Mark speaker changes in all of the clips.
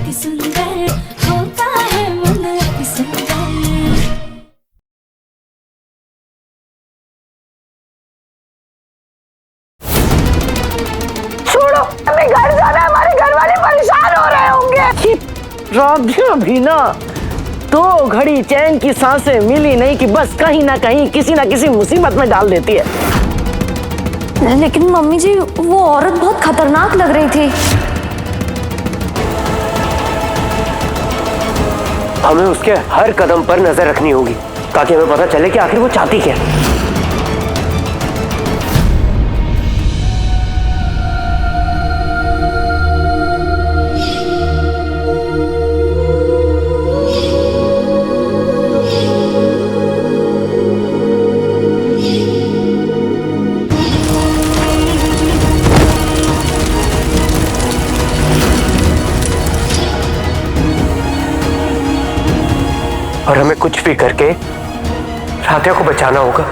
Speaker 1: अति सुंदर होता है मन अति सुंदर।
Speaker 2: छोड़ो, हमें घर जाना है, हमारे घर वाले परेशान हो रहे होंगे।
Speaker 3: राधिया भी ना 2 घड़ी चैन की सांसें मिली नहीं कि बस कहीं ना कहीं किसी ना किसी मुसीबत में डाल देती है।
Speaker 4: लेकिन मम्मी जी, वो औरत बहुत खतरनाक लग रही थी।
Speaker 5: हमें उसके हर कदम पर नजर रखनी होगी ताकि हमें पता चले कि आखिर वो चाहती क्या है। और हमें कुछ भी करके राधिया को बचाना होगा।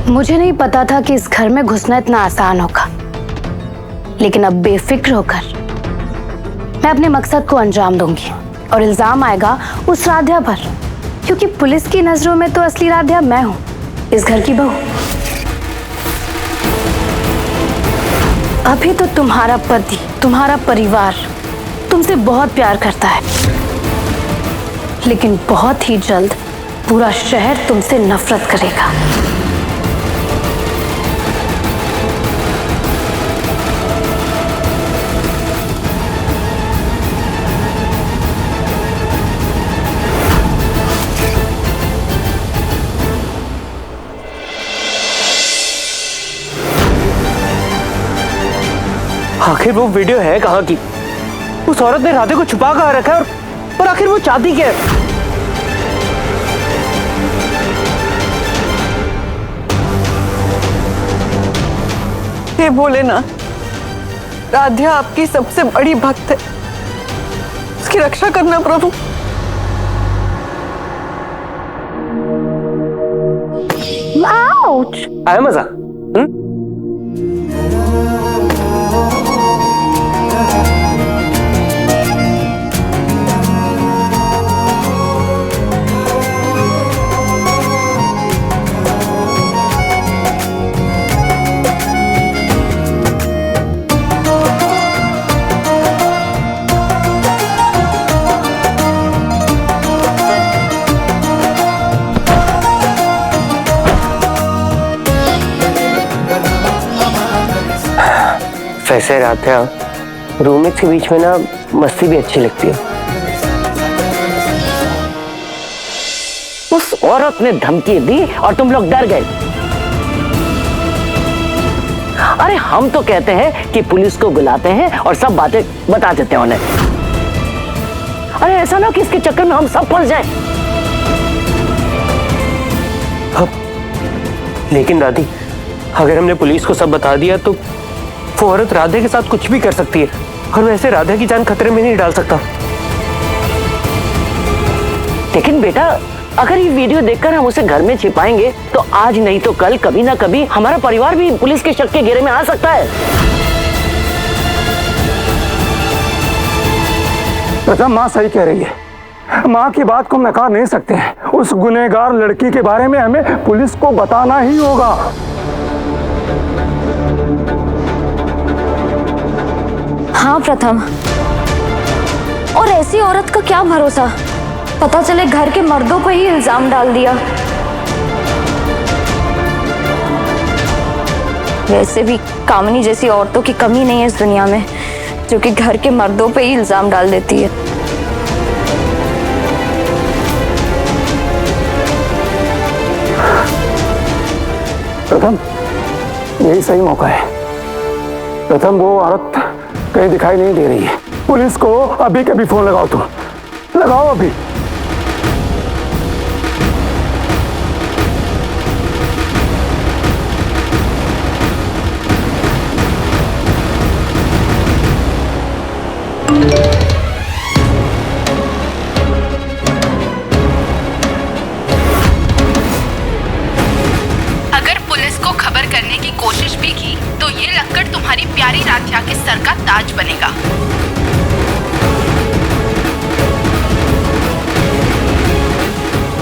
Speaker 4: मुझे नहीं पता था कि इस घर में घुसना इतना आसान होगा, लेकिन अब बेफिक्र होकर मैं अपने मकसद को अंजाम दूंगी और इल्जाम आएगा उस राधिया पर, क्योंकि पुलिस की नजरों में तो असली राधिया मैं हूं, इस घर की बहू। अभी तो तुम्हारा पति, तुम्हारा परिवार तुमसे बहुत प्यार करता है, लेकिन बहुत ही जल्द पूरा शहर तुमसे नफरत करेगा।
Speaker 5: आखिर वो वीडियो है कहाँ की? उस औरत ने राधे को छुपा कहाँ रखा है और आखिर वो चाहती क्या है?
Speaker 2: हे भोलेनाथ, राधिया आपकी सबसे बड़ी भक्त है, उसकी रक्षा करना प्रभु।
Speaker 5: आया मजा? वैसे राधिया, रूममेट्स के बीच में ना मस्ती भी अच्छी लगती है।
Speaker 3: उस औरत ने धमकी दी और तुम लोग डर गए। अरे हम तो कहते हैं कि पुलिस को बुलाते हैं और सब बातें बता देते हैं उन्हें। अरे ऐसा ना कि इसके चक्कर में हम सब फंस जाएं।
Speaker 5: लेकिन दादी, अगर हमने पुलिस को सब बता दिया तो वो औरत राधे के साथ कुछ भी कर सकती है और वैसे राधे की जान खतरे में नहीं डाल सकता।
Speaker 3: लेकिन बेटा, अगर ये वीडियो देखकर हम उसे घर में छिपाएंगे तो आज नहीं तो कल, कभी ना कभी हमारा परिवार भी पुलिस के शक के घेरे में आ सकता है।
Speaker 6: प्रथम, माँ सही कह रही है। माँ की बात को हम नकार नहीं सकते। उस गुनहगार लड़की के बारे में हमें पुलिस को बताना ही होगा।
Speaker 4: हाँ प्रथम, और ऐसी औरत का क्या भरोसा, पता चले घर के मर्दों पर ही इल्जाम डाल दिया। वैसे भी कामिनी जैसी औरतों की कमी नहीं है इस दुनिया में, जो कि घर के मर्दों पे ही इल्जाम डाल देती है।
Speaker 6: प्रथम, यही सही मौका है। प्रथम, वो औरत कहीं दिखाई नहीं दे रही है। पुलिस को अभी के अभी फोन लगाओ, तुम लगाओ अभी।
Speaker 4: अगर पुलिस को खबर करने की कोशिश भी की तो ये लक्कड़ तुम्हारी प्यारी राधिया के सर का ताज बनेगा।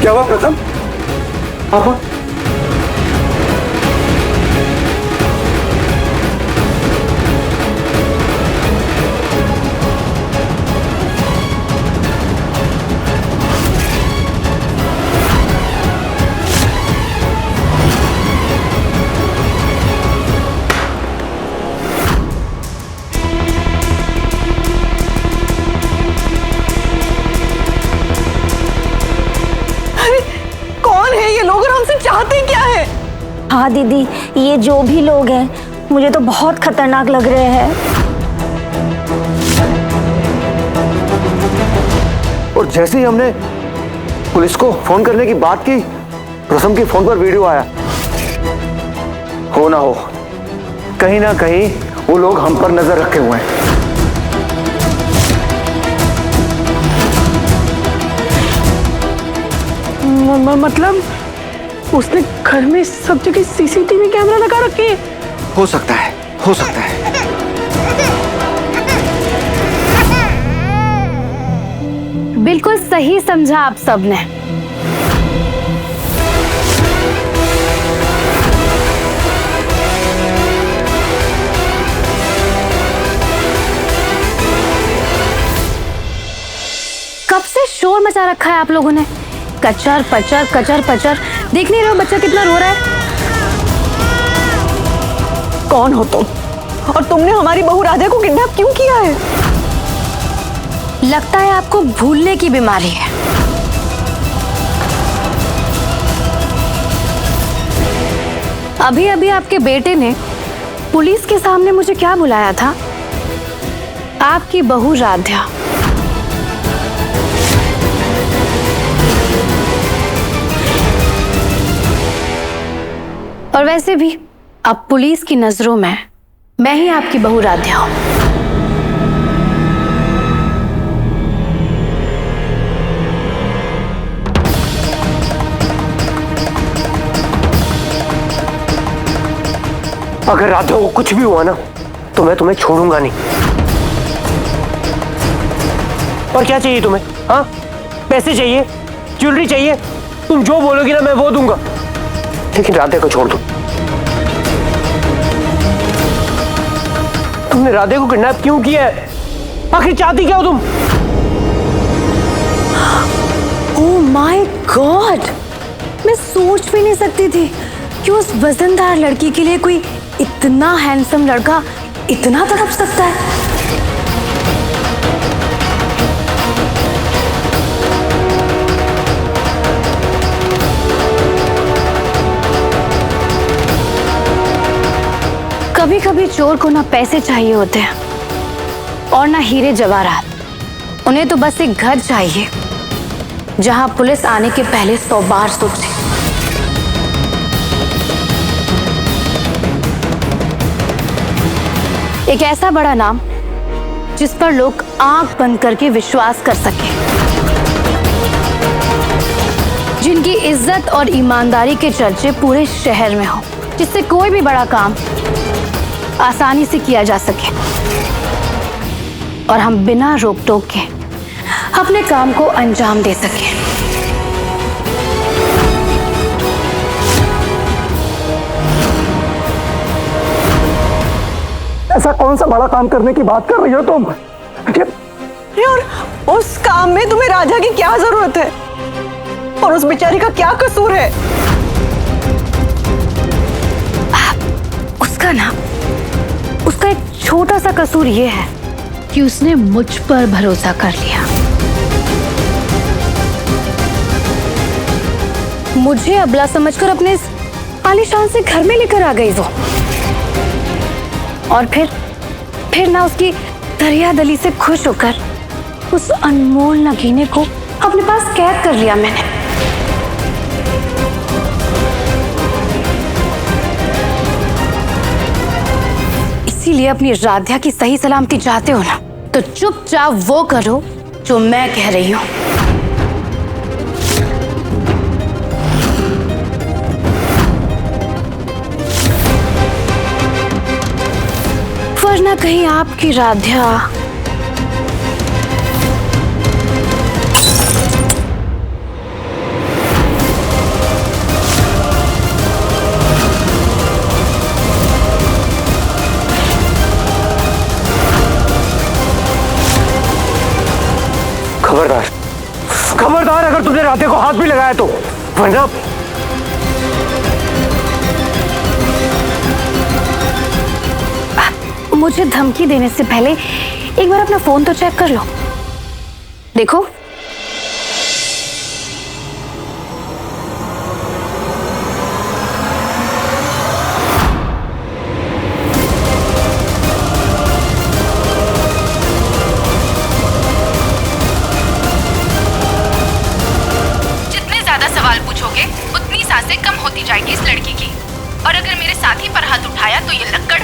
Speaker 6: क्या हुआ प्रथम? हाँ,
Speaker 2: चाहते क्या है?
Speaker 7: हाँ दीदी, ये जो भी लोग हैं मुझे तो बहुत खतरनाक लग रहे हैं।
Speaker 5: और जैसे ही हमने पुलिस को फोन करने की बात की, प्रथम के फोन पर वीडियो आया। हो ना हो, कहीं ना कहीं वो लोग हम पर नजर रखे हुए हैं।
Speaker 2: मतलब उसने घर में सब जगह सीसीटीवी कैमरा लगा रखे हैं?
Speaker 5: हो सकता है, हो सकता है।
Speaker 4: बिल्कुल सही समझा आप सबने। कब से शोर मचा रखा है आप लोगों ने? कचर पचर कचर पचर। देख नहीं रहे हो बच्चा कितना रो रहा है?
Speaker 2: कौन हो तुम? और तुमने हमारी बहू राधा को किडनैप क्यों किया है?
Speaker 4: लगता है आपको भूलने की बीमारी है। अभी अभी आपके बेटे ने पुलिस के सामने मुझे क्या बुलाया था? आपकी बहू राधा। और वैसे भी अब पुलिस की नजरों में मैं ही आपकी बहू राधा हूं।
Speaker 5: अगर राधा को कुछ भी हुआ ना तो मैं तुम्हें छोड़ूंगा नहीं। और क्या चाहिए तुम्हें? हाँ, पैसे चाहिए, ज्वेलरी चाहिए? तुम जो बोलोगी ना मैं वो दूंगा, लेकिन राधे को छोड़ दो। तुमने राधे को किडनैप क्यों किया है? आखिर चाहती क्या हो तुम?
Speaker 4: ओह माय गॉड, मैं सोच भी नहीं सकती थी कि उस वजनदार लड़की के लिए कोई इतना हैंडसम लड़का इतना तड़प सकता है। कभी कभी चोर को ना पैसे चाहिए होते हैं और ना हीरे जवाहरात। उन्हें तो बस एक घर चाहिए जहां पुलिस आने के पहले 100 बार सोचे। एक ऐसा बड़ा नाम जिस पर लोग आंख बंद करके विश्वास कर सके, जिनकी इज्जत और ईमानदारी के चर्चे पूरे शहर में हो, जिससे कोई भी बड़ा काम आसानी से किया जा सके और हम बिना रोक टोक के अपने काम को अंजाम दे सके।
Speaker 6: ऐसा कौन सा बड़ा काम करने की बात कर रही हो तुम?
Speaker 2: और उस काम में तुम्हें राधा की क्या जरूरत है? और उस बेचारी का क्या कसूर है?
Speaker 4: उसका एक छोटा सा कसूर ये है कि उसने मुझ पर भरोसा कर लिया। मुझे अबला समझकर अपने इस आलीशान से घर में लेकर आ गई वो, और फिर ना उसकी दरिया दली से खुश होकर उस अनमोल नगीने को अपने पास कैद कर लिया मैंने। इसीलिए अपनी राध्या की सही सलामती चाहते हो ना, तो चुपचाप वो करो जो मैं कह रही हूं। वरना कहीं आपकी राध्या
Speaker 6: खबरदार, खबरदार, अगर तुमने राधे को हाथ भी लगाया तो, वरना
Speaker 4: मुझे धमकी देने से पहले एक बार अपना फोन तो चेक कर लो। देखो,
Speaker 8: जितने ज्यादा सवाल पूछोगे उतनी सांसें कम होती जाएगी इस लड़की की। और अगर मेरे साथी पर हाथ उठाया तो ये लक्कड़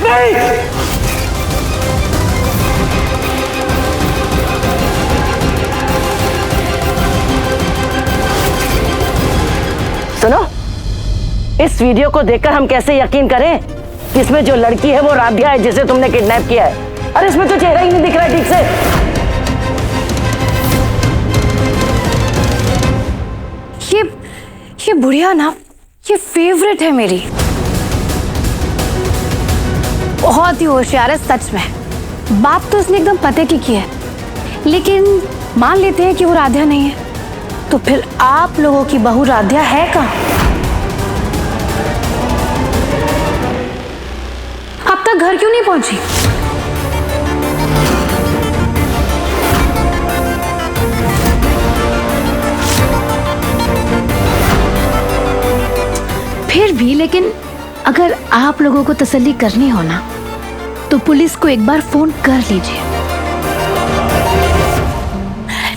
Speaker 3: सुनो, इस वीडियो को देखकर हम कैसे यकीन करें कि इसमें जो लड़की है वो राध्या है जिसे तुमने किडनैप किया है? अरे इसमें तो चेहरा ही नहीं दिख रहा है ठीक से।
Speaker 4: ये बुढ़िया ना, ये फेवरेट है मेरी। बहुत ही होशियार है सच में। बात तो उसने एकदम पते की है, लेकिन मान लेते हैं कि वो राध्या नहीं है, तो फिर आप लोगों की बहू राध्या है कहाँ? अब तक घर क्यों नहीं पहुंची? फिर भी, लेकिन अगर आप लोगों को तसल्ली करनी हो ना, तो पुलिस को एक बार फोन कर लीजिए।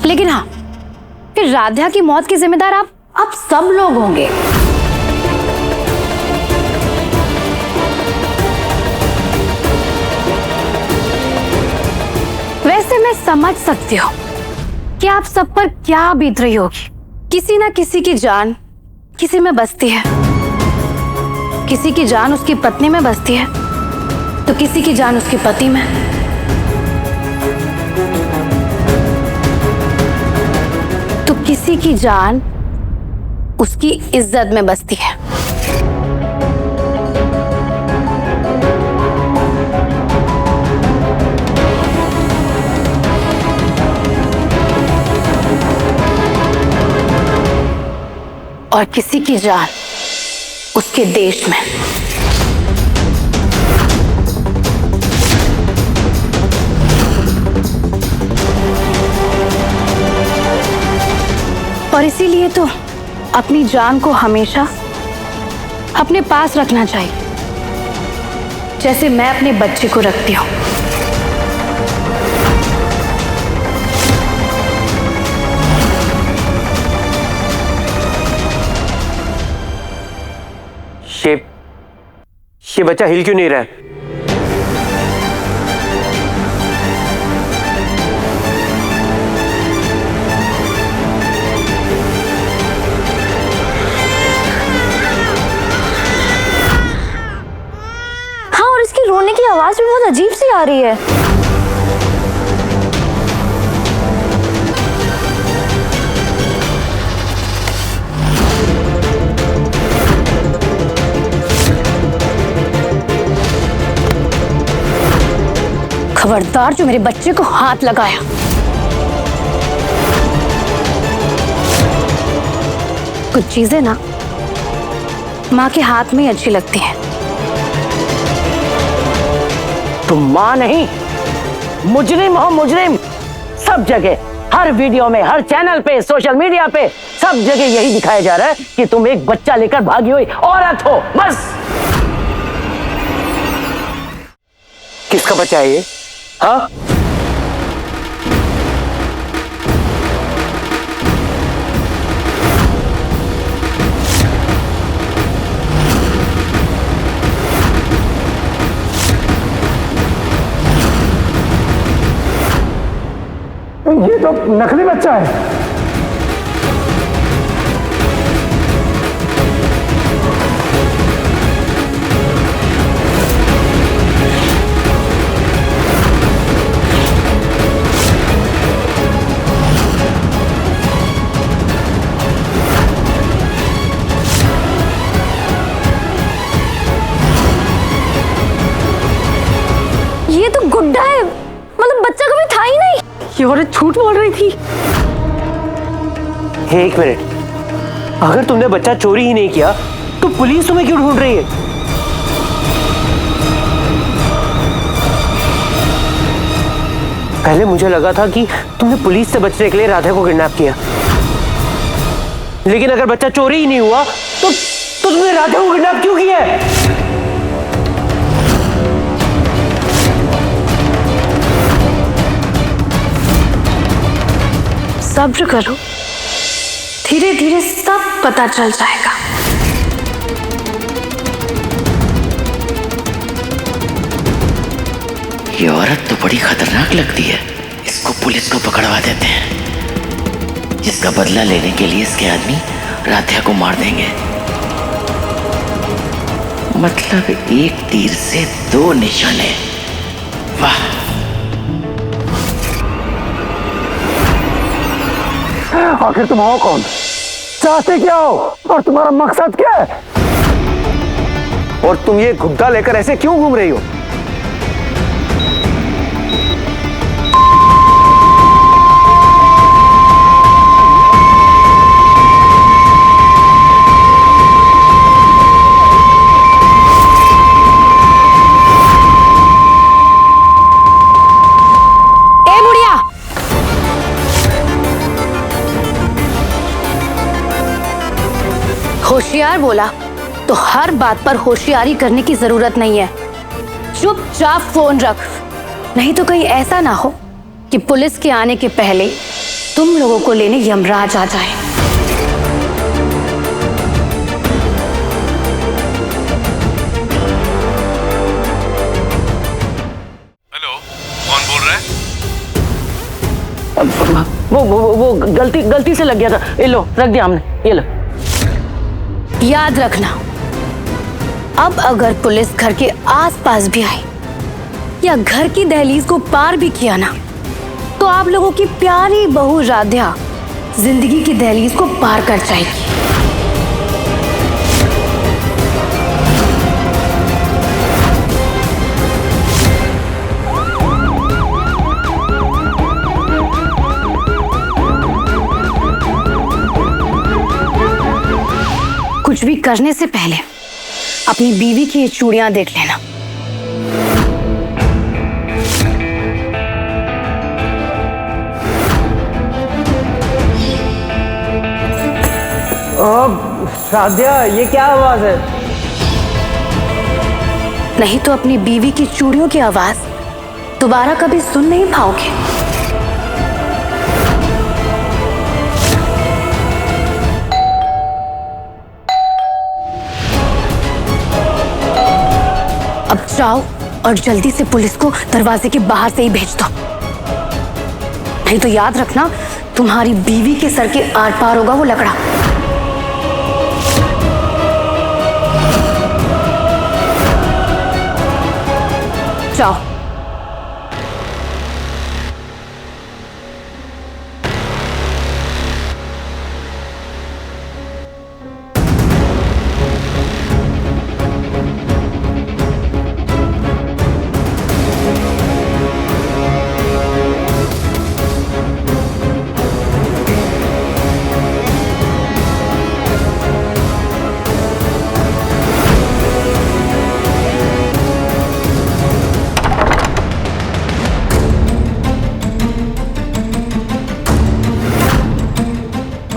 Speaker 4: लेकिन हाँ, फिर राध्या की मौत के जिम्मेदार आप सब लोग होंगे। वैसे मैं समझ सकती हूँ कि आप सब पर क्या बीत रही होगी। किसी ना किसी की जान किसी में बसती है, किसी की जान उसकी पत्नी में बसती है, तो किसी की जान उसके पति में। तो किसी की जान उसकी इज्जत में बसती है। और किसी की जान उसके देश में। और इसीलिए तो अपनी जान को हमेशा अपने पास रखना चाहिए, जैसे मैं अपने बच्चे को रखती हूँ।
Speaker 6: ये बच्चा हिल क्यों नहीं रहा है?
Speaker 7: हाँ, और इसकी रोने की आवाज भी बहुत अजीब सी आ रही है।
Speaker 4: खबरदार जो मेरे बच्चे को हाथ लगाया। कुछ चीजें ना माँ के हाथ में ही अच्छी लगती हैं।
Speaker 3: तुम माँ नहीं, मुजरिम हो, मुजरिम। सब जगह, हर वीडियो में, हर चैनल पे, सोशल मीडिया पे सब जगह यही दिखाया जा रहा है कि तुम एक बच्चा लेकर भागी हुई औरत हो, बस।
Speaker 5: किसका बच्चा है ये? हाँ,
Speaker 6: ये तो नकली बच्चा है।
Speaker 7: ये तो गुड्डा है, मतलब बच्चा कभी था ही नहीं।
Speaker 2: ये औरत झूठ बोल रही थी।
Speaker 5: एक मिनट, अगर तुमने बच्चा चोरी ही नहीं किया तो पुलिस तुम्हें क्यों ढूंढ रही है? पहले मुझे लगा था कि तुमने पुलिस से बचने के लिए राधा को किडनैप किया, लेकिन अगर बच्चा चोरी ही नहीं हुआ तो तुमने राधा को किडनैप क्यों किया है?
Speaker 4: सब्र करो, धीरे धीरे सब पता चल जाएगा।
Speaker 3: ये औरत तो बड़ी खतरनाक लगती है। इसको पुलिस को पकड़वा देते हैं। इसका बदला लेने के लिए इसके आदमी राधा को मार देंगे। मतलब एक तीर से दो निशाने। वाह।
Speaker 6: आखिर तुम हो कौन, चाहते क्या हो और तुम्हारा मकसद क्या है?
Speaker 5: और तुम ये गुड्डा लेकर ऐसे क्यों घूम रही हो?
Speaker 4: ए बुढ़िया, होशियार बोला तो हर बात पर होशियारी करने की जरूरत नहीं है। चुपचाप फोन रख, नहीं तो कहीं ऐसा ना हो कि पुलिस के आने के पहले तुम लोगों को लेने यमराज आ जाए।
Speaker 9: हेलो, कौन बोल रहा है?
Speaker 3: वो गलती से लग गया था। ये लो, रख दिया हमने, ये लो।
Speaker 4: याद रखना, अब अगर पुलिस घर के आसपास भी आई या घर की दहलीज को पार भी किया ना, तो आप लोगों की प्यारी बहू राधा जिंदगी की दहलीज को पार कर जाएगी। कुछ भी करने से पहले अपनी बीवी की ये चूड़ियां देख लेना।
Speaker 5: राधा, ये क्या आवाज है?
Speaker 4: नहीं तो अपनी बीवी की चूड़ियों की आवाज दोबारा कभी सुन नहीं पाओगे। अब जाओ और जल्दी से पुलिस को दरवाजे के बाहर से ही भेज दो, नहीं तो याद रखना तुम्हारी बीवी के सर के आर पार होगा वो लकड़ा। जाओ।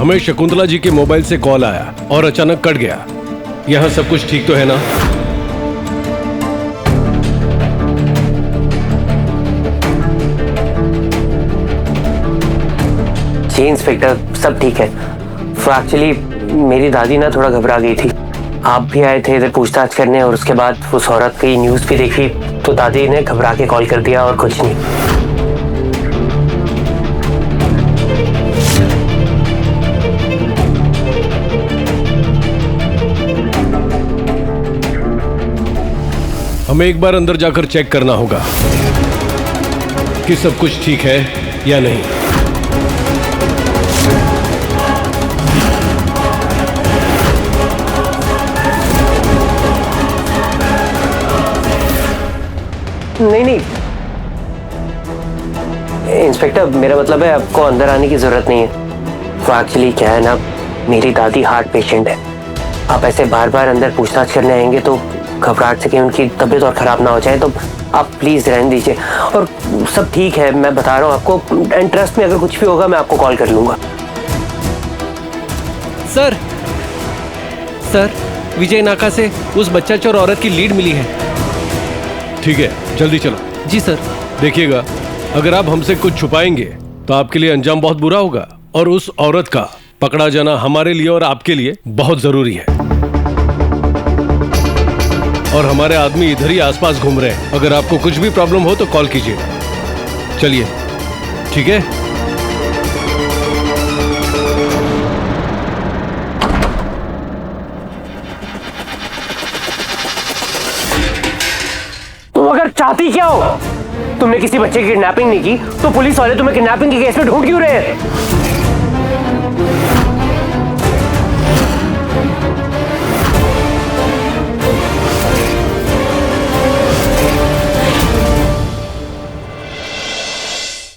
Speaker 9: हमें शकुंतला जी के मोबाइल से कॉल आया और अचानक कट गया। यहाँ सब कुछ ठीक तो है ना?
Speaker 10: जी इंस्पेक्टर, सब ठीक है। एक्चुअली मेरी दादी ना थोड़ा घबरा गई थी। आप भी आए थे इधर पूछताछ करने और उसके बाद उस औरत की न्यूज़ भी देखी तो दादी ने घबरा के कॉल कर दिया और कुछ नहीं।
Speaker 9: हमें एक बार अंदर जाकर चेक करना होगा कि सब कुछ ठीक है या नहीं।
Speaker 10: नहीं इंस्पेक्टर, मेरा मतलब है आपको अंदर आने की जरूरत नहीं है। तो एक्चुअली क्या है ना, मेरी दादी हार्ट पेशेंट है। आप ऐसे बार बार अंदर पूछताछ करने आएंगे तो घबराहट से कहीं उनकी तबीयत और खराब ना हो जाए, तो आप प्लीज रहने दीजिए। और सब ठीक है, मैं बता रहा हूँ आपको। एंड ट्रस्ट में अगर कुछ भी होगा मैं आपको कॉल कर लूंगा।
Speaker 11: सर विजय नाका से उस बच्चा चोर औरत की लीड मिली है।
Speaker 9: ठीक है, जल्दी चलो।
Speaker 11: जी सर।
Speaker 9: देखिएगा, अगर आप हमसे कुछ छुपाएंगे तो आपके लिए अंजाम बहुत बुरा होगा, और उस औरत का पकड़ा जाना हमारे लिए और आपके लिए बहुत जरूरी है। और हमारे आदमी इधर ही आसपास घूम रहे हैं। अगर आपको कुछ भी प्रॉब्लम हो तो कॉल कीजिए। चलिए, ठीक है?
Speaker 10: तुम अगर चाहती क्या हो? तुमने किसी बच्चे की किडनैपिंग नहीं की तो पुलिस वाले तुम्हें किडनैपिंग के केस में ढूंढ क्यों रहे हैं?